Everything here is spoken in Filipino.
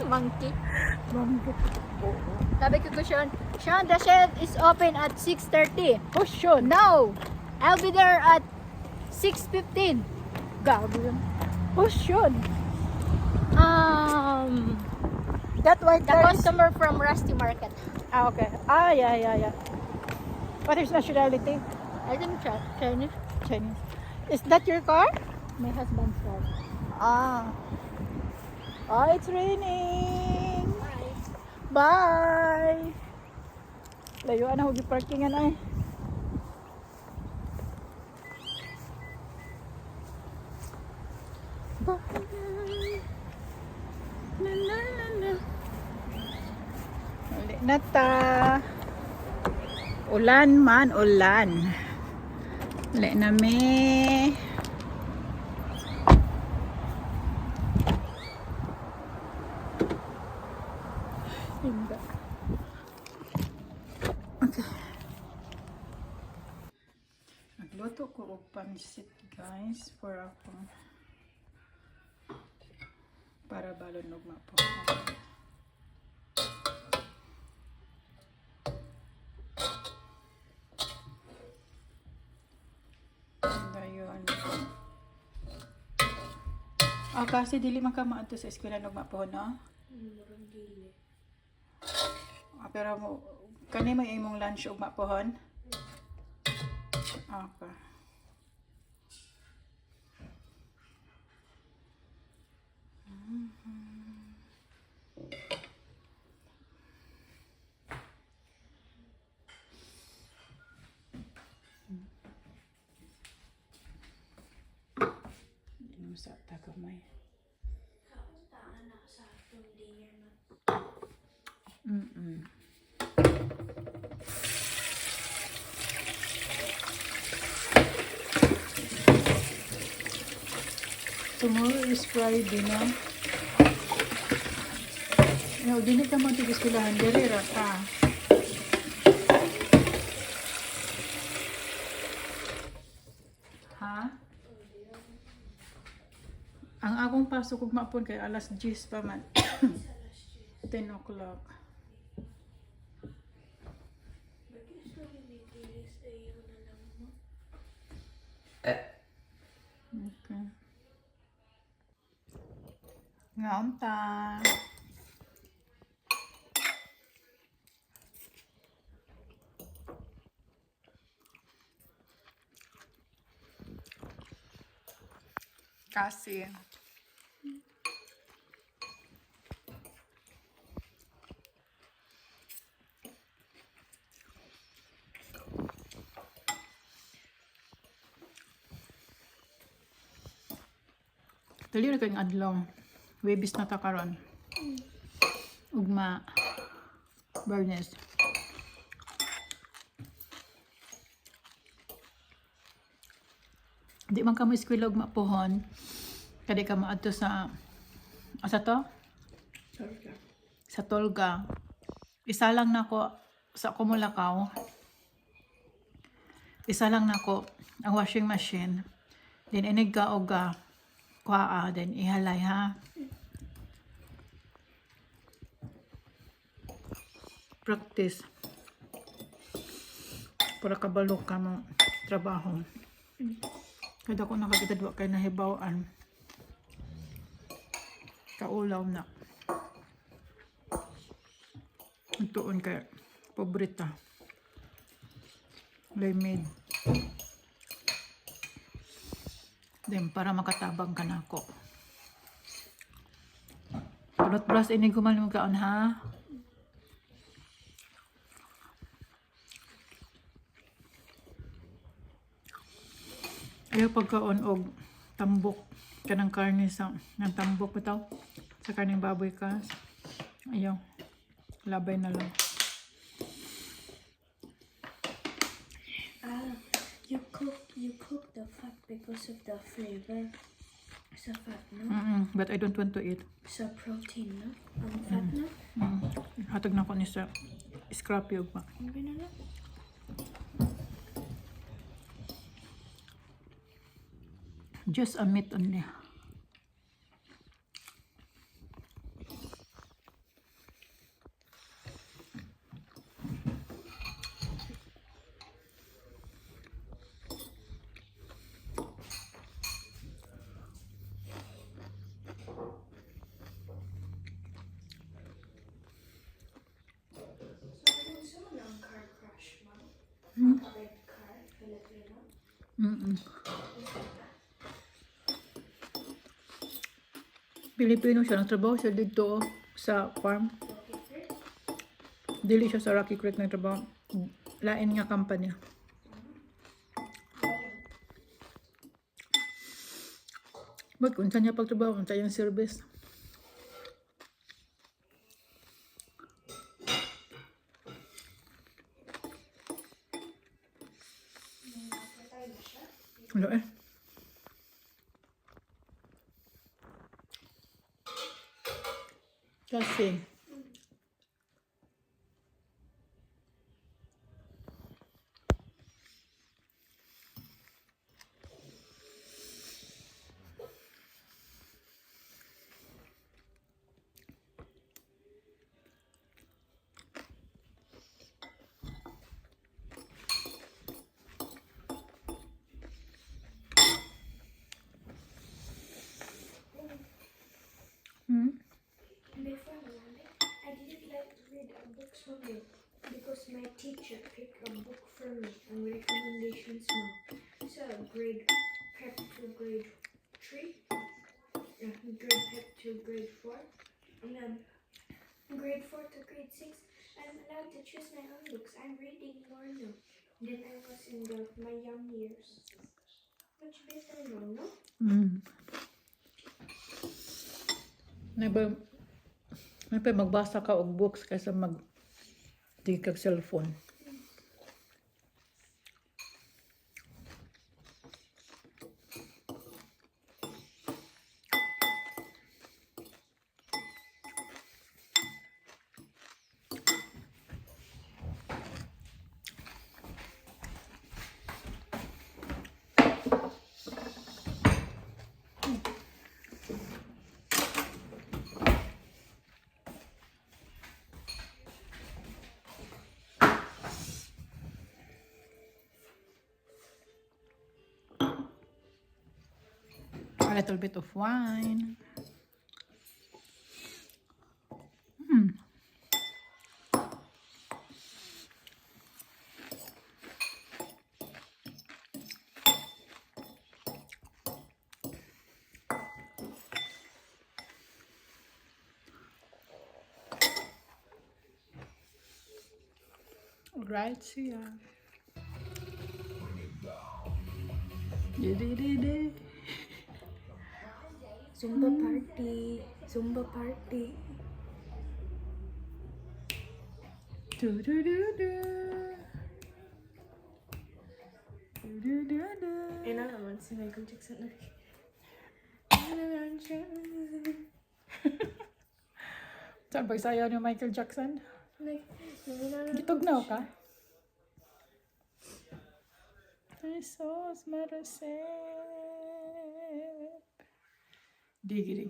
Monkey. Monkey. Sabi ko Sean, Sean, the shed is open at 6:30. Oh, sure. No! I'll be there at 6:15. Gabi yun. Oh, sure. That white The car is... customer from Rusty Market. Ah, okay. Ah, yeah. What is nationality? I think Chinese. Chinese. Is that your car? My husband's car. Ah. Oh, it's raining. Bye. Layuan na huwag parkingan ay. Bye. Na. Uli na ta. Ulan man, ulan. Uli na me. Hindi. Okay. Nagluto ko og pansit guys for akong para balon og mapo. Dayon. Kasi dili man ka maadto sa eskwela og mapo, no? Pero mo kani may imong lunch ug mapohon? Okay. Ano sa tagamay? Tomorrow is Friday na. No, dili ka mo tig-eskwelahan diri ra ka. Ha? Ang akong pasok ug mapon kay alas 10 pa man. 10 o'clock. Okay. Ngaon ta. Kasi dali ra kayong adlaw. Webis na ta karon. Ugma Bernes. Di man ka mo eskwela ug mapuhon. Kadi ka maadto sa asa to? Sa Tolga. Isa lang nako sa Kumulakaw. Isa lang nako ang washing machine. Then inig ka og kuha then ihalay ha. Practice. Para kabalo ka mo trabaho. Kada ko nakakita dwa kay nahibawaan. Kaulaw na. Ituon kay pobrita. Lemid. Then para makatabang ka na ako. Tulot bras ini gumalimog kaon ha. Ayaw pagkaon og tambok kanang karne sa ng tambok bitaw sa karneng baboy ka. Ayaw. Labay na lang. You cook the fat because of the flavor. Sa fat, no? But I don't want to eat. Sa protein, no? Ang fat, no? Hatag na ko ni sa scrap yun pa. Okay na lang. Just a meat only. Pilipino siya, nagtrabaho siya dito sa farm. Dili siya sa Rocky Creek nagtrabaho. Lain nga company. Ba't kung saan niya pagtrabaho, kung saan yung service. Ano eh? Kasi, Before Monday, I didn't like to read books from it because my teacher picked a book for me and recommendations now. So grade prep to grade 3, grade prep to grade 4, and then grade 4 to grade 6. I'm allowed to choose my own books. I'm reading more now than I was in my young years. Much better now, no? may pa magbasa ka og books kaysa tingin kag cellphone. A little bit of wine. Right siya. Di. Zumba party. Zumba party. Du-du-du-du. And I want to see Michael Jackson. Saan pagsayaw ni Michael Jackson? Like, Gitugnaw ka? Ay, sos, marasep. Digi.